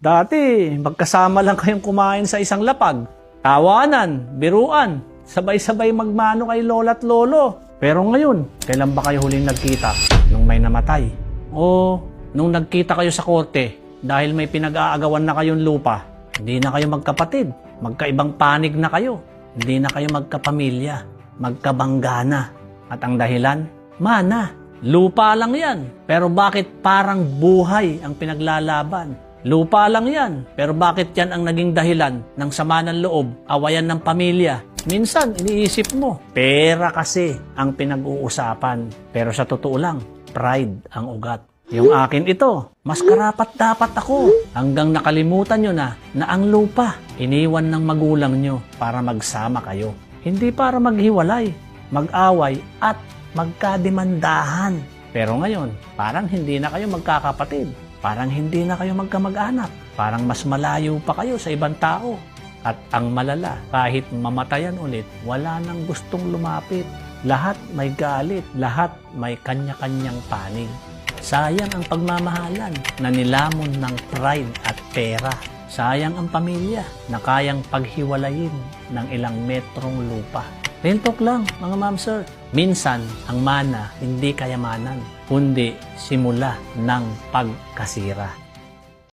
Dati, magkasama lang kayong kumain sa isang lapag. Tawanan, biruan, sabay-sabay magmano kay lola't lolo. Pero ngayon, kailan ba kayo huling nagkita? Nung may namatay? O nung nagkita kayo sa korte dahil may pinag-aagawan na kayong lupa? Hindi na kayo magkapatid, magkaibang panig na kayo. Hindi na kayo magkapamilya, magkabangga na. At ang dahilan? Mana. Lupa lang yan. Pero bakit parang buhay ang pinaglalaban? Lupa lang yan. Pero bakit yan ang naging dahilan ng sama ng loob, awayan ng pamilya? Minsan, iniisip mo, pera kasi ang pinag-uusapan. Pero sa totoo lang, pride ang ugat. Yung akin ito, mas karapat-dapat ako. Hanggang nakalimutan nyo na ang lupa, iniwan ng magulang nyo para magsama kayo. Hindi para maghiwalay, mag-away at magkadimandahan. Pero ngayon, parang hindi na kayo magkakapatid. Parang hindi na kayo magkamag-anak. Parang mas malayo pa kayo sa ibang tao. At ang malala, kahit mamatayan ulit, wala nang gustong lumapit. Lahat may galit, lahat may kanya-kanyang panig. Sayang ang pagmamahalan na nilamon ng pride at pera. Sayang ang pamilya na kayang paghiwalayin ng ilang metrong lupa. Real talk lang, mga ma'am sir. Minsan, ang mana hindi kayamanan, kundi simula ng pagkasira.